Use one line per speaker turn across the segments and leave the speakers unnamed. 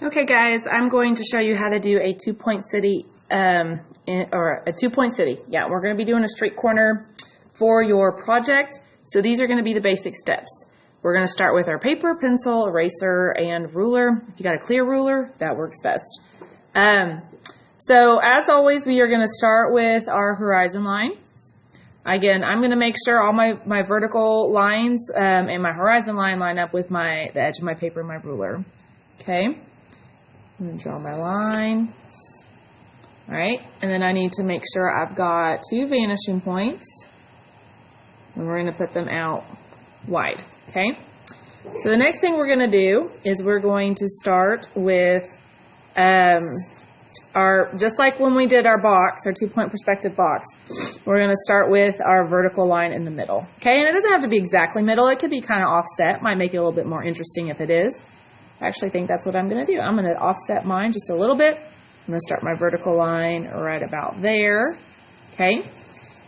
Okay guys, I'm going to show you how to do a two-point city, or a two-point city. Yeah, we're going to be doing a street corner for your project. So these are going to be the basic steps. We're going to start with our paper, pencil, eraser, and ruler. If you got a clear ruler, that works best. So as always, we are going to start with our horizon line. Again, I'm going to make sure all my vertical lines and my horizon line line up with the edge of my paper and my ruler. Okay, I'm going to draw my line. All right, and then I need to make sure I've got two vanishing points, and we're going to put them out wide. Okay, so the next thing we're going to do is we're going to start with just like when we did our box, our two-point perspective box, we're going to start with our vertical line in the middle. Okay, and it doesn't have to be exactly middle. It could be kind of offset. Might make it a little bit more interesting if it is. I actually think that's what I'm going to do. I'm going to offset mine just a little bit. I'm going to start my vertical line right about there. Okay,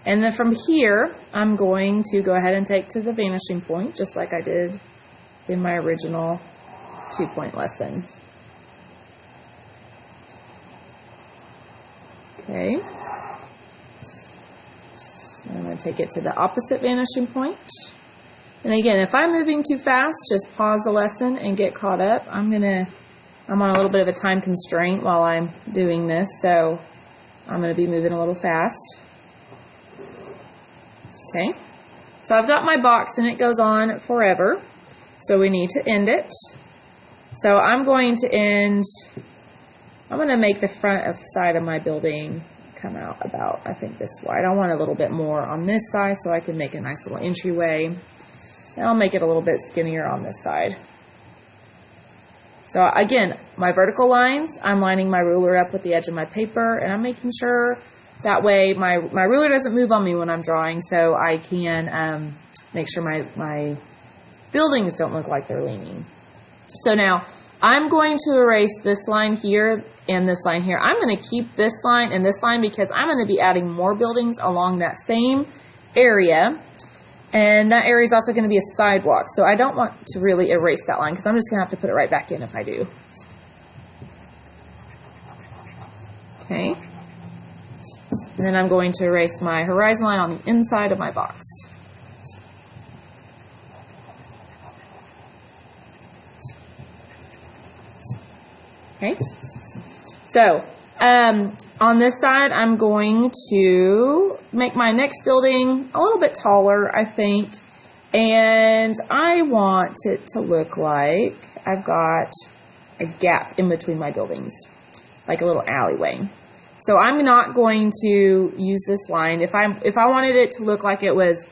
and then from here, I'm going to go ahead and take to the vanishing point, just like I did in my original two-point lesson. Okay, I'm going to take it to the opposite vanishing point. And again, if I'm moving too fast, just pause the lesson and get caught up. I'm on a little bit of a time constraint while I'm doing this, so I'm going to be moving a little fast. Okay, so I've got my box and it goes on forever, so we need to end it. So I'm going to make the front side of my building come out about, I think, this wide. I want a little bit more on this side so I can make a nice little entryway. And I'll make it a little bit skinnier on this side. So again, my vertical lines, I'm lining my ruler up with the edge of my paper, and I'm making sure that way my ruler doesn't move on me when I'm drawing, so I can make sure my buildings don't look like they're leaning. So now, I'm going to erase this line here and this line here. I'm going to keep this line and this line because I'm going to be adding more buildings along that same area. And that area is also going to be a sidewalk. So I don't want to really erase that line because I'm just going to have to put it right back in if I do. Okay. And then I'm going to erase my horizon line on the inside of my box. Okay, so on this side, I'm going to make my next building a little bit taller, I think, and I want it to look like I've got a gap in between my buildings, like a little alleyway. So I'm not going to use this line. If I wanted it to look like it was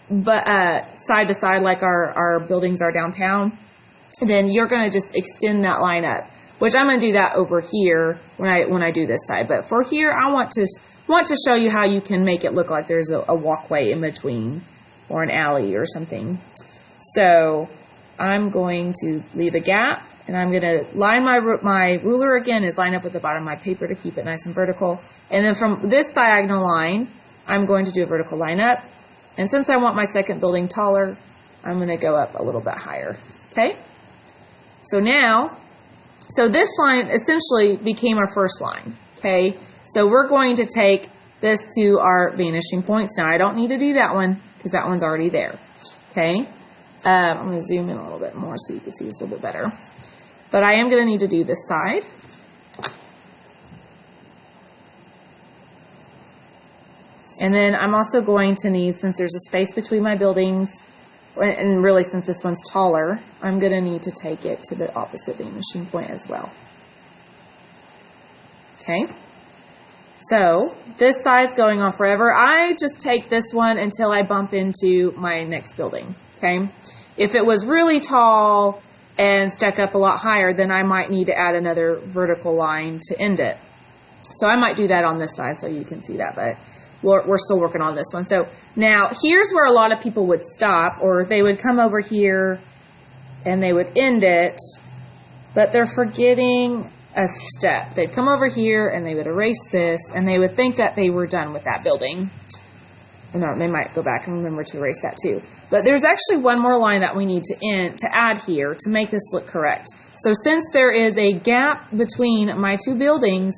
side to side like our buildings are downtown, then you're going to just extend that line up. Which I'm going to do that over here when I do this side. But for here, I want to show you how you can make it look like there's a walkway in between or an alley or something. So I'm going to leave a gap, and I'm going to line my ruler again is line up with the bottom of my paper to keep it nice and vertical. And then from this diagonal line, I'm going to do a vertical line up. And since I want my second building taller, I'm going to go up a little bit higher. Okay? So this line essentially became our first line, okay? So we're going to take this to our vanishing points. Now, I don't need to do that one because that one's already there, okay? I'm going to zoom in a little bit more so you can see this a little bit better. But I am going to need to do this side. And then I'm also going to need, since there's a space between my buildings, and really, since this one's taller, I'm going to need to take it to the opposite vanishing point as well. Okay? So, this side's going on forever. I just take this one until I bump into my next building. Okay? If it was really tall and stuck up a lot higher, then I might need to add another vertical line to end it. So, I might do that on this side so you can see that, but we're still working on this one. So now here's where a lot of people would stop, or they would come over here and they would end it, but they're forgetting a step. They'd come over here and they would erase this, and they would think that they were done with that building. And they might go back and remember to erase that too. But there's actually one more line that we need to add here to make this look correct. So since there is a gap between my two buildings,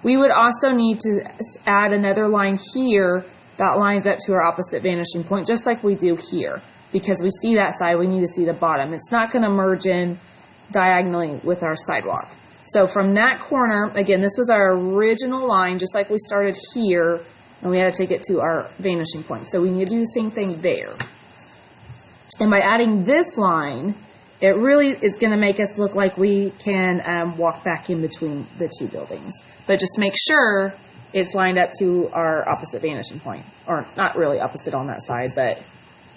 we would also need to add another line here that lines up to our opposite vanishing point, just like we do here. Because we see that side, we need to see the bottom. It's not going to merge in diagonally with our sidewalk. So from that corner, again, this was our original line, just like we started here, and we had to take it to our vanishing point. So we need to do the same thing there. And by adding this line, it really is going to make us look like we can walk back in between the two buildings. But just make sure it's lined up to our opposite vanishing point. Or not really opposite on that side, but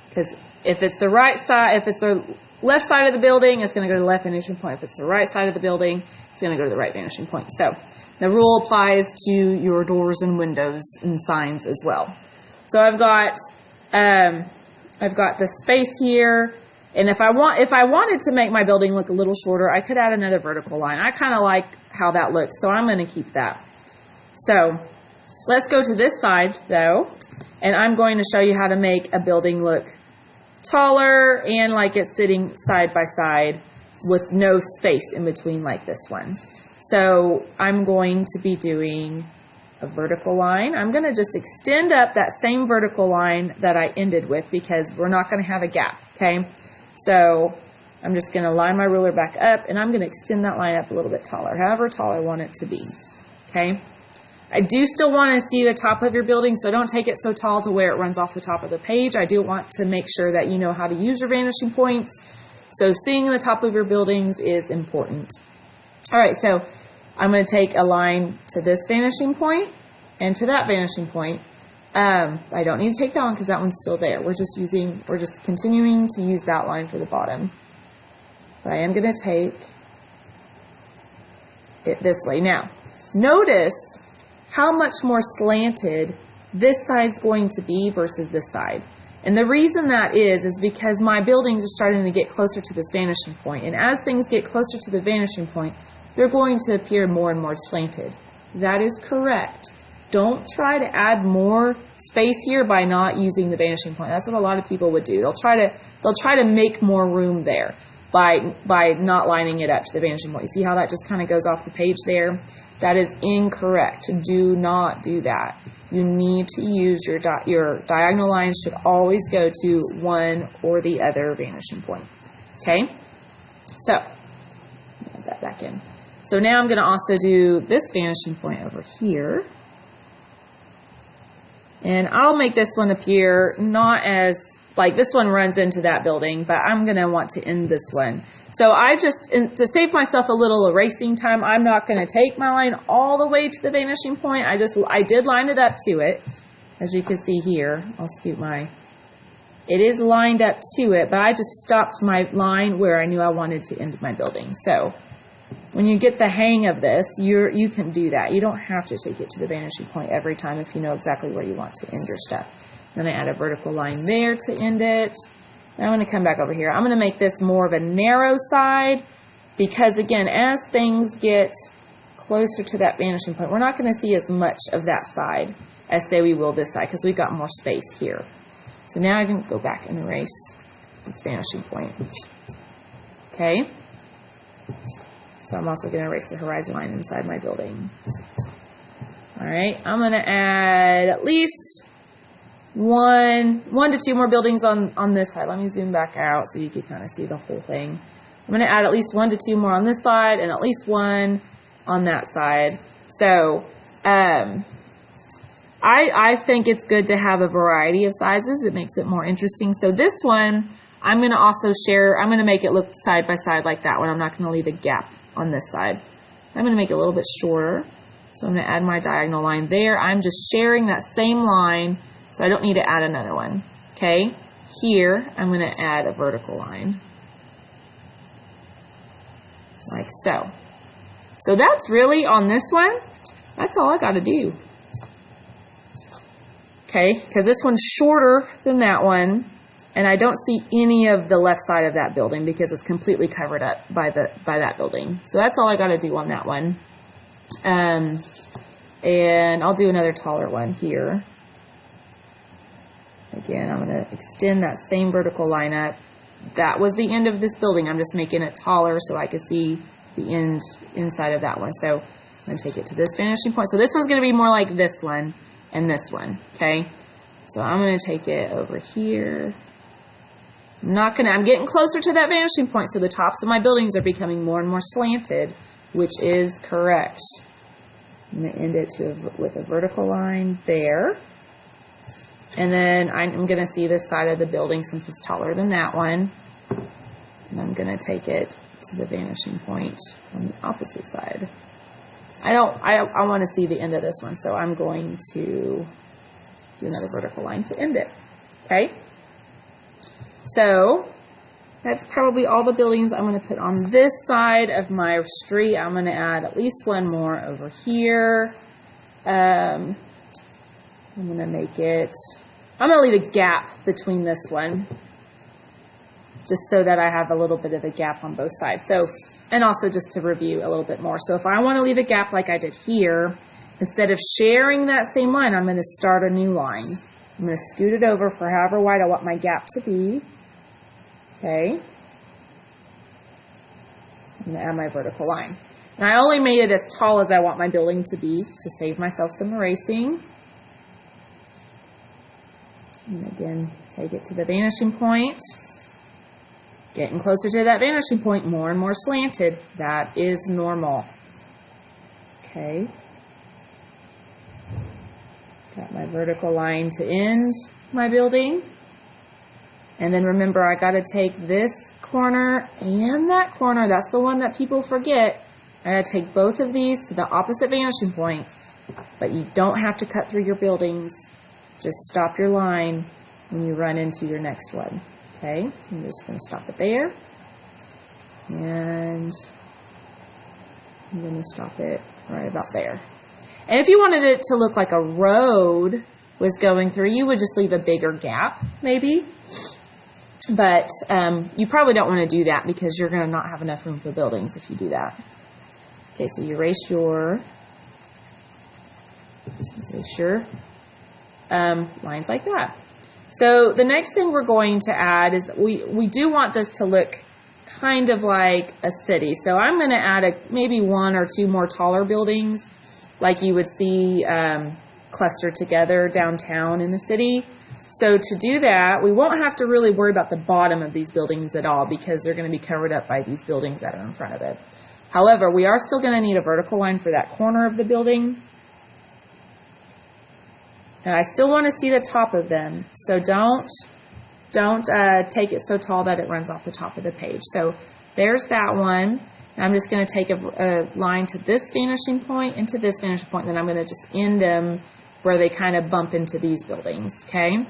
because if it's the right side, if it's the left side of the building, it's going to go to the left vanishing point. If it's the right side of the building, it's going to go to the right vanishing point. So the rule applies to your doors and windows and signs as well. So I've got the space here, and if I wanted to make my building look a little shorter, I could add another vertical line. I kind of like how that looks, so I'm going to keep that. So let's go to this side though, and I'm going to show you how to make a building look taller and like it's sitting side by side with no space in between like this one. So I'm going to be doing a vertical line. I'm going to just extend up that same vertical line that I ended with because we're not going to have a gap, okay? So I'm just going to line my ruler back up and I'm going to extend that line up a little bit taller, however tall I want it to be, okay? I do still want to see the top of your building, so don't take it so tall to where it runs off the top of the page. I do want to make sure that you know how to use your vanishing points. So seeing the top of your buildings is important. All right, so I'm going to take a line to this vanishing point and to that vanishing point. I don't need to take that one because that one's still there. We're just continuing to use that line for the bottom. But I am going to take it this way. Now, notice how much more slanted this side's going to be versus this side. And the reason that is because my buildings are starting to get closer to this vanishing point. And as things get closer to the vanishing point, they're going to appear more and more slanted. That is correct. Don't try to add more space here by not using the vanishing point. That's what a lot of people would do. They'll try to make more room there by not lining it up to the vanishing point. You see how that just kind of goes off the page there? That is incorrect. Do not do that. You need to use your diagonal lines should always go to one or the other vanishing point. Okay? So, add that back in. So now I'm going to also do this vanishing point over here. And I'll make this one appear not as, like this one runs into that building, but I'm going to want to end this one. So I just, to save myself a little erasing time, I'm not going to take my line all the way to the vanishing point. I did line it up to it. As you can see here, I'll scoot it is lined up to it, but I just stopped my line where I knew I wanted to end my building. So when you get the hang of this, you can do that. You don't have to take it to the vanishing point every time if you know exactly where you want to end your stuff. Then I add a vertical line there to end it. Now I'm going to come back over here. I'm going to make this more of a narrow side because, again, as things get closer to that vanishing point, we're not going to see as much of that side as, say, we will this side because we've got more space here. So now I can go back and erase this vanishing point. Okay? So I'm also going to erase the horizon line inside my building. All right, I'm going to add at least one to two more buildings on this side. Let me zoom back out so you can kind of see the whole thing. I'm going to add at least 1 to 2 more on this side and at least 1 on that side. So I think it's good to have a variety of sizes. It makes it more interesting. So this one, I'm going to also I'm going to make it look side by side like that one. I'm not going to leave a gap on this side. I'm going to make it a little bit shorter. So I'm going to add my diagonal line there. I'm just sharing that same line, so I don't need to add another one. Okay, here I'm going to add a vertical line. Like so. So that's really, on this one, that's all I got to do. Okay, because this one's shorter than that one, and I don't see any of the left side of that building because it's completely covered up by that building. So that's all I got to do on that one. And I'll do another taller one here. Again, I'm going to extend that same vertical line up that was the end of this building. I'm just making it taller so I can see the inside of that one. So I'm going to take it to this vanishing point. So this one's going to be more like this one and this one, okay? So I'm going to take it over here. I'm getting closer to that vanishing point, so the tops of my buildings are becoming more and more slanted, which is correct. I'm going to end it with a vertical line there. And then I'm going to see this side of the building since it's taller than that one. And I'm going to take it to the vanishing point on the opposite side. I want to see the end of this one, so I'm going to do another vertical line to end it. Okay? So that's probably all the buildings I'm going to put on this side of my street. I'm going to add at least one more over here. I'm going to make it, I'm going to leave a gap between this one, just so that I have a little bit of a gap on both sides. So, and also just to review a little bit more. So if I want to leave a gap like I did here, instead of sharing that same line, I'm going to start a new line. I'm going to scoot it over for however wide I want my gap to be. Okay. I'm going to add my vertical line. And I only made it as tall as I want my building to be to save myself some erasing. And again, take it to the vanishing point. Getting closer to that vanishing point, more and more slanted. That is normal. Okay. Got my vertical line to end my building. And then remember, I got to take this corner and that corner. That's the one that people forget. I got to take both of these to the opposite vanishing point. But you don't have to cut through your buildings. Just stop your line when you run into your next one. Okay, so I'm just going to stop it there. And I'm going to stop it right about there. And if you wanted it to look like a road was going through, you would just leave a bigger gap, maybe. But you probably don't want to do that because you're going to not have enough room for buildings if you do that. Okay, so you erase your lines like that. So the next thing we're going to add is we do want this to look kind of like a city. So I'm going to add maybe one or two more taller buildings like you would see clustered together downtown in the city. So to do that, we won't have to really worry about the bottom of these buildings at all because they're going to be covered up by these buildings that are in front of it. However, we are still going to need a vertical line for that corner of the building. And I still want to see the top of them. So don't take it so tall that it runs off the top of the page. So there's that one. And I'm just going to take a line to this vanishing point and to this vanishing point. And then I'm going to just end them where they kind of bump into these buildings. Okay.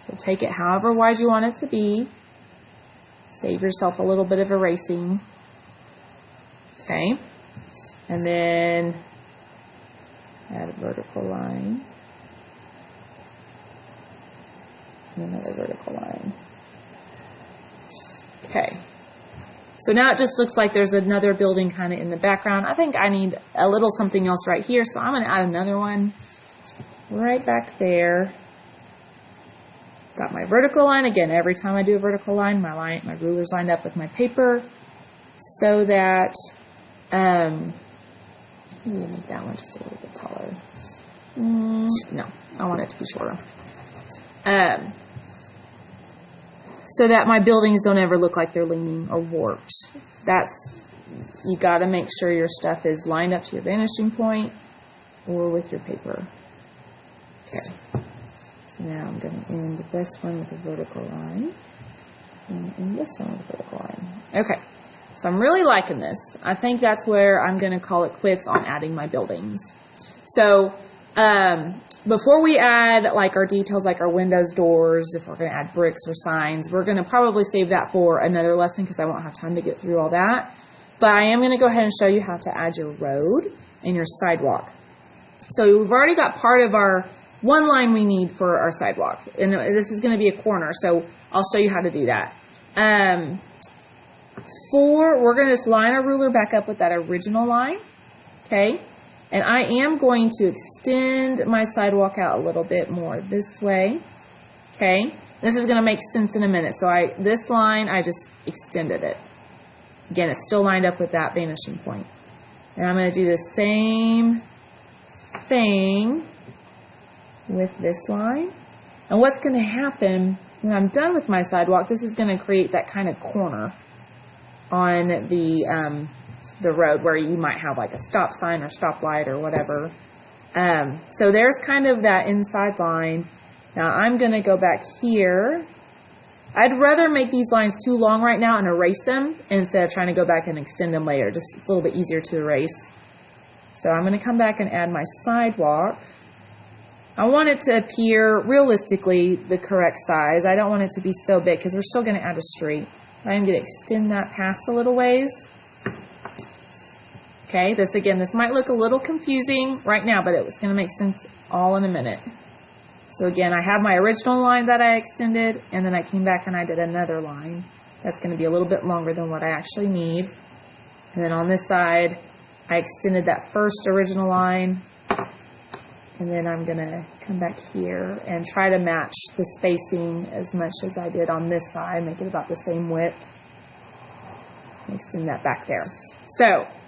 So take it however wide you want it to be. Save yourself a little bit of erasing. Okay. And then add a vertical line. And another vertical line. Okay. So now it just looks like there's another building kind of in the background. I think I need a little something else right here, so I'm going to add another one right back there. Got my vertical line. Again, every time I do a vertical line, my ruler's lined up with my paper so that, maybe make that one just a little bit taller. No, I want it to be shorter. So that my buildings don't ever look like they're leaning or warped. You got to make sure your stuff is lined up to your vanishing point or with your paper. Okay. So now I'm going to end this one with a vertical line and end this one with a vertical line. Okay. So I'm really liking this. I think that's where I'm going to call it quits on adding my buildings. So before we add like our details, like our windows, doors, if we're going to add bricks or signs, we're going to probably save that for another lesson because I won't have time to get through all that. But I am going to go ahead and show you how to add your road and your sidewalk. So we've already got part of our one line we need for our sidewalk. And this is going to be a corner, so I'll show you how to do that. We're going to just line our ruler back up with that original line, okay? And I am going to extend my sidewalk out a little bit more this way. Okay, this is going to make sense in a minute. So this line, I just extended it. Again, it's still lined up with that vanishing point. And I'm going to do the same thing with this line. And what's going to happen when I'm done with my sidewalk, this is going to create that kind of corner on the road where you might have like a stop sign or stoplight or whatever. So there's kind of that inside line. Now I'm going to go back here. I'd rather make these lines too long right now and erase them instead of trying to go back and extend them later. Just it's a little bit easier to erase. So I'm going to come back and add my sidewalk. I want it to appear realistically the correct size. I don't want it to be so big because we're still going to add a street. I'm going to extend that past a little ways. Okay, this might look a little confusing right now, but it's going to make sense all in a minute. So again, I have my original line that I extended, and then I came back and I did another line. That's going to be a little bit longer than what I actually need. And then on this side, I extended that first original line, and then I'm going to come back here and try to match the spacing as much as I did on this side, make it about the same width, and extend that back there.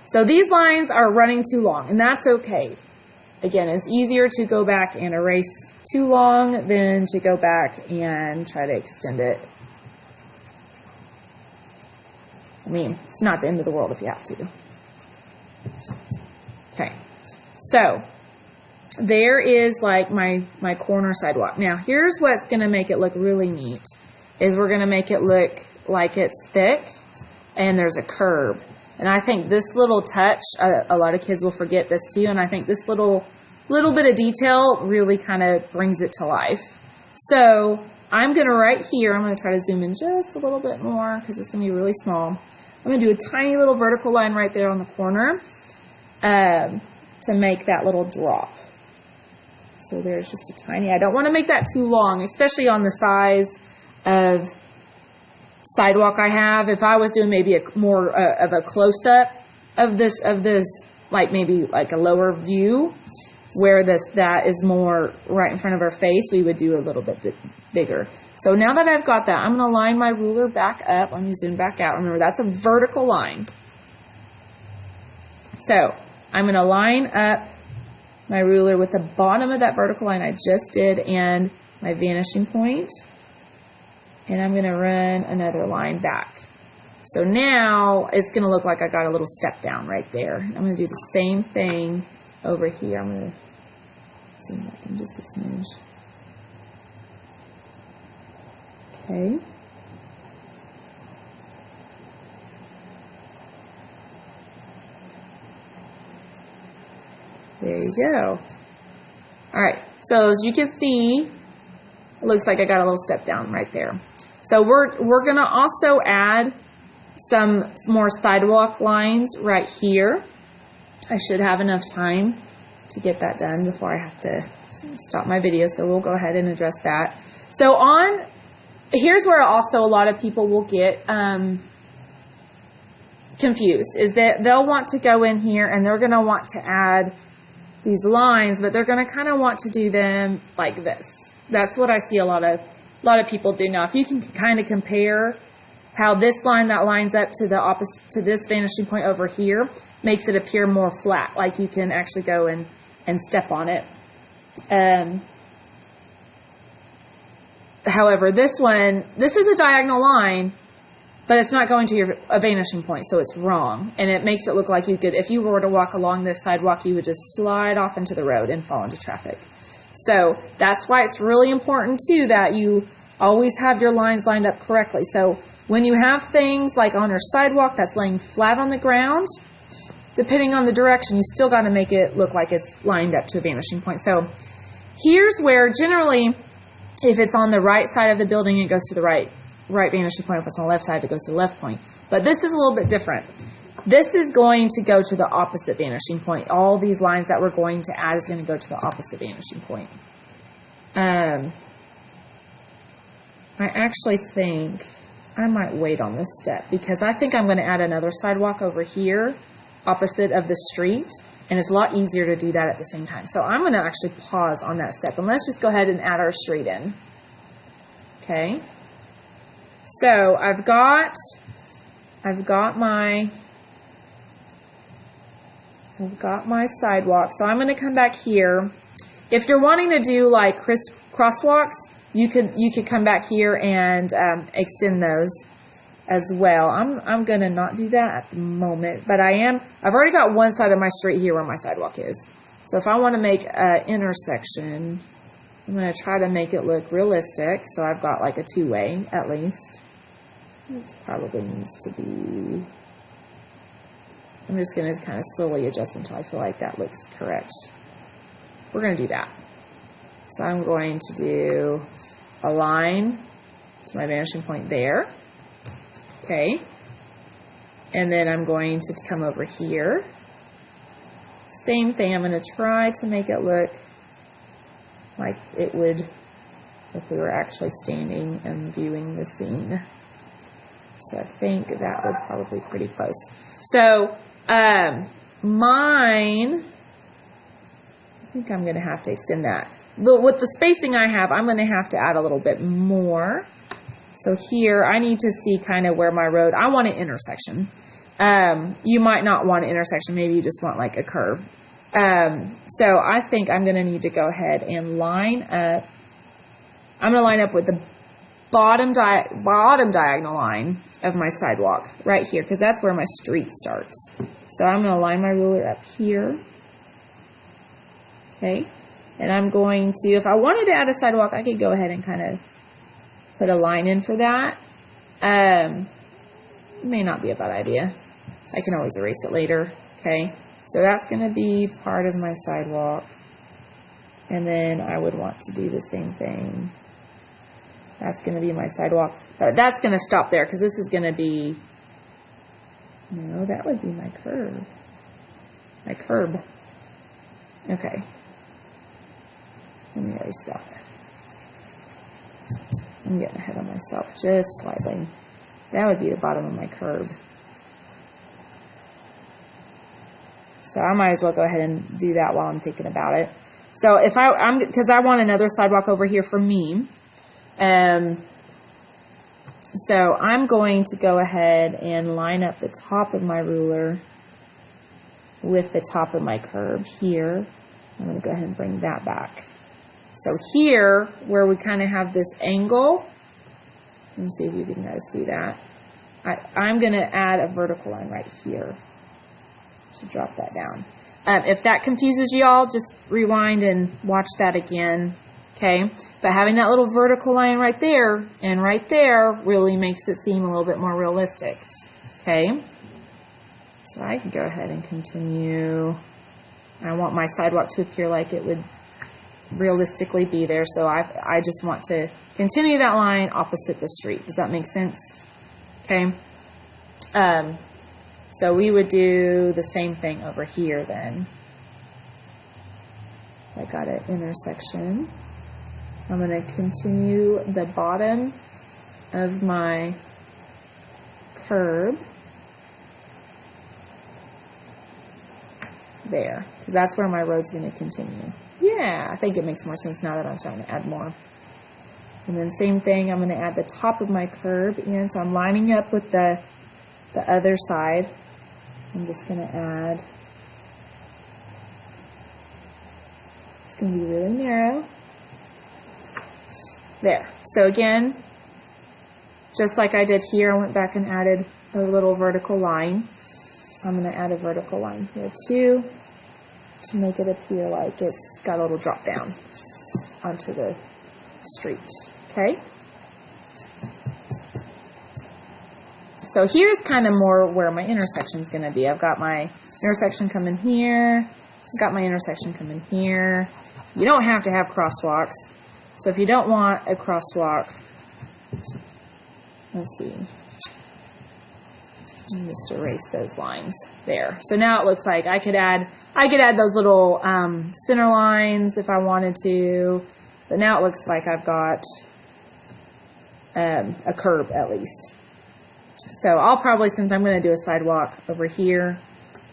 So these lines are running too long, and that's okay. Again, it's easier to go back and erase too long than to go back and try to extend it. I mean, it's not the end of the world if you have to. Okay, so there is like my corner sidewalk. Now, here's what's going to make it look really neat, is we're going to make it look like it's thick and there's a curb. And I think this little touch, a lot of kids will forget this too, and I think this little bit of detail really kind of brings it to life. So I'm going to right here, I'm going to try to zoom in just a little bit more because it's going to be really small. I'm going to do a tiny little vertical line right there on the corner to make that little drop. So there's just a tiny, I don't want to make that too long, especially on the size of sidewalk I have. If I was doing maybe more of a close-up of this, like maybe like a lower view, where that is more right in front of our face, we would do a little bit bigger. So now that I've got that, I'm going to line my ruler back up. Let me zoom back out. Remember, that's a vertical line. So I'm going to line up my ruler with the bottom of that vertical line I just did and my vanishing point. And I'm going to run another line back. So now it's going to look like I got a little step down right there. I'm going to do the same thing over here. I'm going to zoom back in just a smidge. Okay. There you go. All right. So as you can see, it looks like I got a little step down right there. So we're going to also add some more sidewalk lines right here. I should have enough time to get that done before I have to stop my video, so we'll go ahead and address that. So here's where also a lot of people will get confused, is that they'll want to go in here and they're going to want to add these lines, but they're going to kind of want to do them like this. That's what I see a lot of people do now. If you can kind of compare how this line that lines up to the opposite, to this vanishing point over here, makes it appear more flat, like you can actually go and step on it. However, this is a diagonal line, but it's not going to a vanishing point, so it's wrong. And it makes it look like you could, if you were to walk along this sidewalk, you would just slide off into the road and fall into traffic. So that's why it's really important too that you always have your lines lined up correctly. So when you have things like on your sidewalk that's laying flat on the ground, depending on the direction, you still got to make it look like it's lined up to a vanishing point. So here's where generally, if it's on the right side of the building, it goes to the right vanishing point. If it's on the left side, it goes to the left point. But this is a little bit different. This is going to go to the opposite vanishing point. All these lines that we're going to add is going to go to the opposite vanishing point. I actually think I might wait on this step because I think I'm going to add another sidewalk over here opposite of the street, and it's a lot easier to do that at the same time. So I'm going to actually pause on that step, and let's just go ahead and add our street in. Okay. So I've got my sidewalk. So I'm going to come back here. If you're wanting to do like crosswalks, you could come back here and extend those as well. I'm going to not do that at the moment, but I've already got one side of my street here where my sidewalk is. So if I want to make an intersection, I'm going to try to make it look realistic. So I've got like a two-way at least. It probably needs to be, I'm just going to kind of slowly adjust until I feel like that looks correct. We're going to do that. So I'm going to do a line to my vanishing point there. Okay. And then I'm going to come over here. Same thing. I'm going to try to make it look like it would if we were actually standing and viewing the scene. So I think that would probably be pretty close. So mine, I think I'm going to have to extend that. With the spacing I have, I'm going to have to add a little bit more. So here, I need to see kind of where my road, I want an intersection. You might not want an intersection. Maybe you just want like a curve. So I think I'm going to need to go ahead and line up. I'm going to line up with the bottom diagonal line of my sidewalk right here, because that's where my street starts. So I'm going to line my ruler up here. Okay. And I'm going to, if I wanted to add a sidewalk, I could go ahead and kind of put a line in for that. It may not be a bad idea. I can always erase it later. Okay. So that's going to be part of my sidewalk. And then I would want to do the same thing. That's going to be my sidewalk. That's going to stop there because this is going to be, no, that would be my curve. My curb. Okay. Let me erase that. I'm getting ahead of myself just slightly. That would be the bottom of my curb. So I might as well go ahead and do that while I'm thinking about it. So if because I want another sidewalk over here for me. So I'm going to go ahead and line up the top of my ruler with the top of my curb here. I'm going to go ahead and bring that back. So here, where we kind of have this angle, let me see if you can guys see that. I'm going to add a vertical line right here to drop that down. If that confuses y'all, just rewind and watch that again. Okay, but having that little vertical line right there and right there really makes it seem a little bit more realistic. Okay, so I can go ahead and continue. I want my sidewalk to appear like it would realistically be there, so I just want to continue that line opposite the street. Does that make sense? Okay. So we would do the same thing over here then. I got an intersection. I'm going to continue the bottom of my curb there, because that's where my road's going to continue. Yeah, I think it makes more sense now that I'm starting to add more. And then same thing, I'm going to add the top of my curb in, so I'm lining up with the other side. I'm just going to add, it's going to be really narrow. There. So again, just like I did here, I went back and added a little vertical line. I'm going to add a vertical line here too to make it appear like it's got a little drop down onto the street. Okay? So here's kind of more where my intersection is going to be. I've got my intersection coming here. I've got my intersection coming here. You don't have to have crosswalks. So if you don't want a crosswalk, let's see. Let me just erase those lines there. So now it looks like I could add those little center lines if I wanted to. But now it looks like I've got a curb at least. So I'll probably, since I'm going to do a sidewalk over here,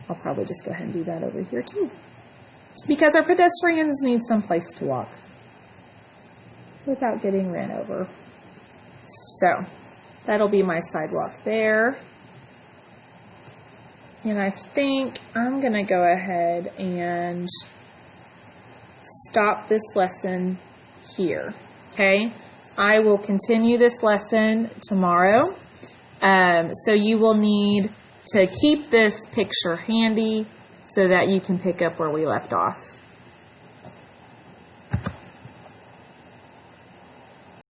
I'll probably just go ahead and do that over here too. Because our pedestrians need some place to walk without getting ran over. So that'll be my sidewalk there. And I think I'm going to go ahead and stop this lesson here. Okay, I will continue this lesson tomorrow. So you will need to keep this picture handy so that you can pick up where we left off.